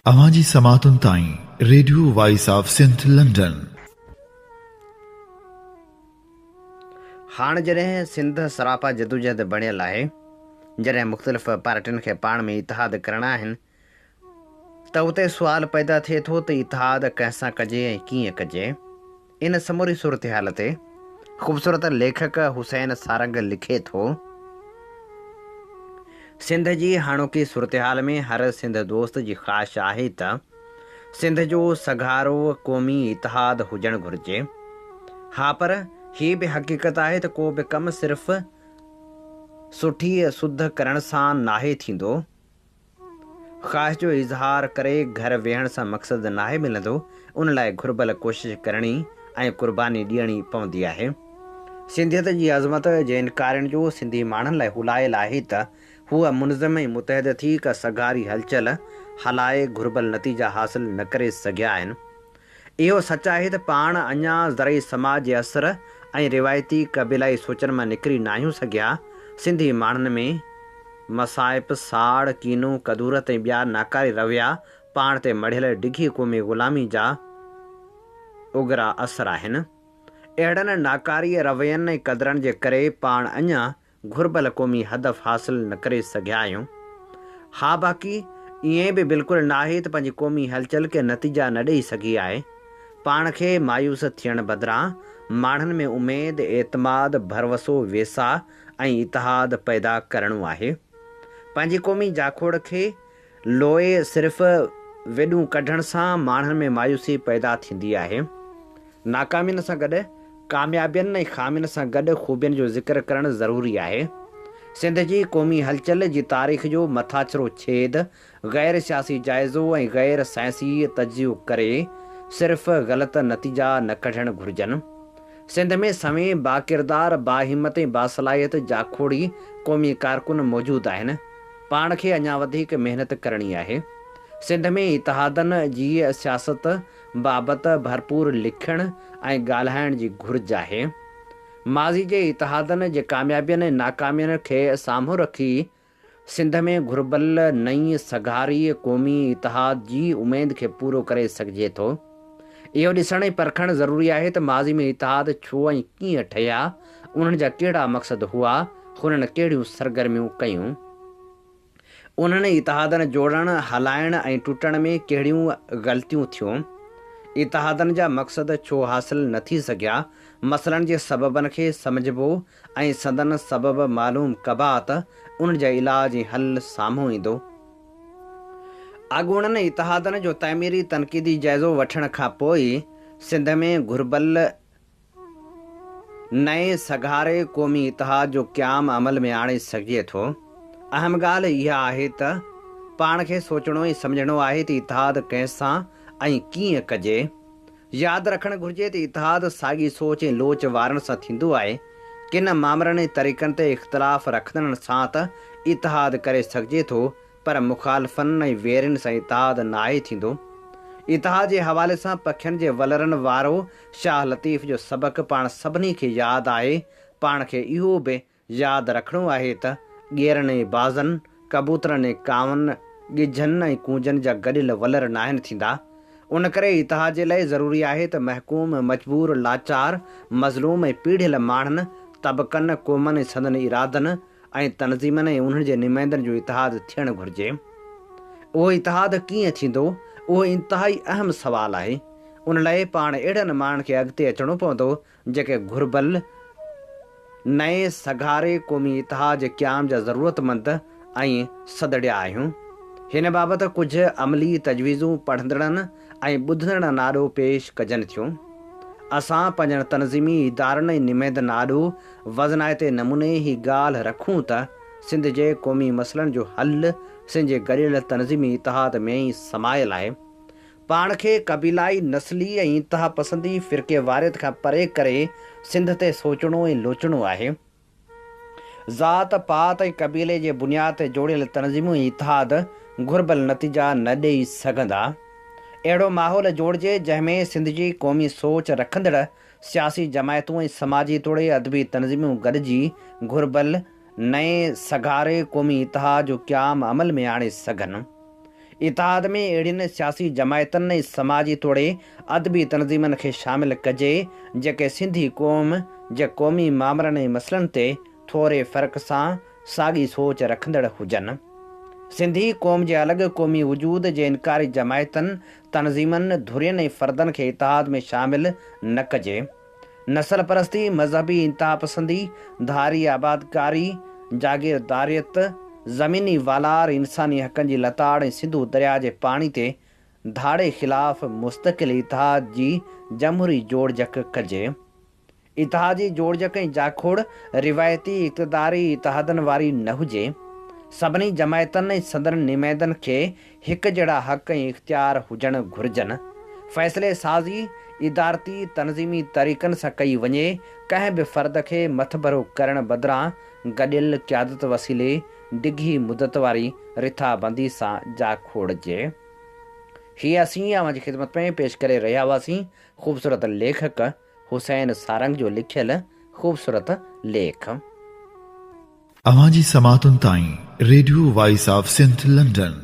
अवाजी समातुन ताईं radio voice of Sindh London. हाणे जॾहिं सिंध सरापा जदोजहद बणियल आहे, जॾहिं मुख़्तलिफ़ पार्टियुनि खे पाण में इतिहाद करणा आहिनि, त उते सुवाल पैदा थिए थो त इतिहाद कंहिंसां कजे ऐं कीअं कजे। इन समूरी सूरत हाल ते ख़ूबसूरत लेखक हुसैन सारंग लिखे थो, सिंध जी हाणोकी सूरत हाल में हर सिंध दोस्त जी ख़्वाहिश आहे त सिंध जो सघारो क़ौमी इतिहाद हुजणु घुरिजे। हा, पर हीअ बि हक़ीक़त आहे त को बि कमु सिर्फ़ु सुठी सुध करण सां नाहे थींदो। ख़्वाहिश जो इज़हार करे घर वेहण सां मक़सदु नाहे मिलंदो। उन लाइ घुर्बल कोशिशि करणी ऐं क़ुर्बानी ॾियणी पवंदी आहे। सिंधियत जी अज़मत जे इनकारनि जो सिंधी माण्हुनि लाइ हुलायल आहे त हूअ मुनज़म ऐं मुतहद थी का सघारी हलचल हलाए घुर्बल नतीजा हासिल न करे सघिया आहिनि। इहो सच आहे त पाण अञा ज़रई समाज जे असर ऐं रिवायती क़बीलाई सोचनि मां निकिरी न आहियूं सघिया। सिंधी माण्हुनि में मसाइब, साड़, कीनू, कदूरत ऐं ॿिया नाकारी रविया पाण ते मढ़ियल डिघी क़ौमी ग़ुलामी जा उगरा असर आहिनि। अहिड़नि नाकारी रवैयनि ऐं क़दरनि जे करे पाण अञा घुर्बल क़ौमी हदफ़ हासिल न करे सघिया आहियूं। हा, बाक़ी ईअं बि बिल्कुलु न आहे त पंहिंजी क़ौमी हलचल खे नतीजा न ॾेई सघी आहे। पाण खे मायूस थियण बदिरां माण्हुनि में उमेद, एतमाद, भरवसो, वेसा ऐं इतिहाद पैदा करणो आहे। पंहिंजी क़ौमी जाखोड़ खे लोए सिर्फ़ु वेॾूं कढण सां माण्हुनि में मायूसी पैदा थींदी आहे। नाकामियुनि सां गॾु कामयाबियुनि ऐं ख़ामियुनि सां गॾु ख़ूबियुनि जो ज़िक्र करणु ज़रूरी आहे। सिंध जी क़ौमी हलचल जी तारीख़ जो मथाछिरो छेद ग़ैर सियासी जाइज़ो ऐं ग़ैर साइंसी तजियो करे सिर्फ़ु ग़लति नतीजा न कढणु घुरिजनि। सिंध में सवें बाकिरदार, बाहिमत ऐं बासलाहियत जाखोड़ी क़ौमी कारकुन मौजूदु आहिनि। पाण खे अञा वधीक महिनत करणी आहे। सिंध में इतिहादनि जी सियासत बाबति भरपूर लिखणु ऐं ॻाल्हाइण जी घुरिज आहे। माज़ी जे इतिहादनि जे कामयाबियुनि ऐं नाकामियुनि खे साम्हूं रखी सिंध में घुर्बल नई सघारी क़ौमी इतिहाद जी उमेद खे पूरो करे सघिजे थो। इहो ॾिसणु ऐं परखणु ज़रूरी आहे त माज़ी में इतिहाद छो ऐं कीअं ठहिया, उन्हनि जा कहिड़ा मक़सद हुआ, हुननि कहिड़ियूं सरगर्मियूं कयूं, उन्हनि इतिहादनि जोड़ण, हलाइण ऐं टुटण में कहिड़ियूं ग़लतियूं थियूं, इतिहादनि जा मक़सद छो हासिल न थी सघिया, मसइलनि जे सबबनि खे समुझबो ऐं संदन सबब मालूम कबा त उन्हनि जा इलाज ऐं हल साम्हूं ईंदो। अॻूणनि इतिहादनि जो तइमीरी तनक़ीदी जाइज़ो वठण खां पोइ सिंध में घुर्बल नए सघारे क़ौमी इतिहाद जो क़याम अमल में आणे सघिजे थो। अहम ॻाल्हि इहा आहे त पाण खे सोचणो ऐं सम्झणो आहे त इतिहाद कंहिंसां ऐं कीअं कजे। यादि रखणु घुरिजे त इतिहाद साॻी सोच ऐं लोच वारनि सां थींदो आहे। किन मामरनि ऐं तरीक़नि ते इख़्तिलाफ़ रखंदड़नि सां त इतिहाद करे सघिजे थो, पर मुख़ालिफ़नि ऐं वेरनि सां इतिहाद नाहे थींदो। इतिहाद जे हवाले सां पखियुनि जे वलरनि वारो शाह लतीफ़ जो सबक़ु पाण सभिनी खे यादि आहे। पाण खे इहो बि यादि रखणो आहे त ॻेरनि ऐं बाज़नि, कबूतरनि ऐं कावनि, ॻिझनि ऐं कूंजनि जा गॾियल वलर न आहिनि थींदा। उन करे इतिहाद जे लाइ ज़रूरी आहे त महकूम, मजबूर, लाचार, मज़लूम ऐं पीढ़ियल माण्हुनि, तबक़नि, क़ौमनि ऐं संदनि इरादनि ऐं तनज़ीमनि ऐं उन्हनि जे नुमाइंदनि जो इतिहाद थियणु घुरिजे। उहो इतिहाद कीअं थींदो, उहो इंतिहाई अहम सुवालु आहे। उन लाइ पाण अहिड़नि माण्हुनि खे अॻिते अचिणो पवंदो जेके घुर्बल नए सघारे क़ौमी इतिहाद जे क़याम जा ज़रूरतमंद ऐं सदड़िया आहियूं। हिन बाबति कुझु अमली तजवीज़ूं पढ़ंदड़नि ऐं ॿुधंदड़ नाॾो पेश कजनि थियूं। असां पंहिंजनि तनज़ीमी इदारनि ऐं निमेदनि नाॾो वज़नाइते नमूने ही ॻाल्हि रखूं त सिंध जे क़ौमी मसइलनि जो हल सिंध जे गॾियल तनज़ीमी इतिहाद में ई समायल आहे। पाण खे क़बीलाई, नस्ली ऐं इंतिहा पसंदी फ़िरके वारियत खां परे करे सिंध ते सोचणो ऐं लोचणो आहे। ज़ात, पात ऐं क़बीले जे बुनियाद ते जोड़ियल तनज़ीमूं ऐं इतिहाद घुर्बल नतीजा न ॾेई सघंदा। अहिड़ो माहौल जोड़िजे जंहिंमें सिंध जी क़ौमी सोच रखंदड़ सियासी जमायतूं ऐं समाजी तोड़े अदबी तनज़ीमूं गॾिजी घुर्बल नए सघारे क़ौमी इतिहाद जो क़याम अमल में आणे सघनि। इतिहाद में अहिड़ियुनि सियासी जमायतनि ऐं समाजी तोड़े अदबी तनज़ीमनि खे शामिल कजे जेके सिंधी क़ौम जे क़ौमी मामलनि ऐं मसइलनि ते थोरे फ़र्क़ सां साॻी सोच रखंदड़ हुजनि। सिंधी क़ौम जे अलॻि क़ौमी वजूद जे इनकारी जमायतनि तनज़ीमनि धुरियुनि ऐं फ़र्दनि खे इतिहाद में शामिल न कजे। नस्ल परस्ती, मज़हबी इंतहा पसंदी, धारी आबादकारी, जागीरदारियत, ज़मीनी वालार, इंसानी हक़नि जी लताड़ ऐं सिंधु दरिया जे पाणी ते धाड़े ख़िलाफ़ मुस्तक़िल इतिहाद जी जमहूरी जोड़जक कजे। इतिहाद जी जोड़जक ऐं जाखोड़ रिवायती इक़्तिदारी इतिहादनि वारी न हुजे। सभिनी जमायतनि ऐं संदनि निमेदनि खे हिकु जहिड़ा हक़ ऐं इख़्तियार हुजणु घुरिजनि। फ़ैसिले साज़ी इदारती तनज़ीमी तरीक़नि सां कई वञे। कंहिं बि फ़र्द खे मथभरो करण बदिरां गॾियल क़यादत वसीले डिघी मुदत वारी रिथाबंदी सां जा खोड़जे। हीअ असीं अवां जी ख़िदमत में पेश करे रहिया हुआसीं ख़ूबसूरत लेखक हुसैन सारंग जो लिखियल ख़ूबसूरत लेख। अवां जी समातुनि ताईं radio voice of Sindh London.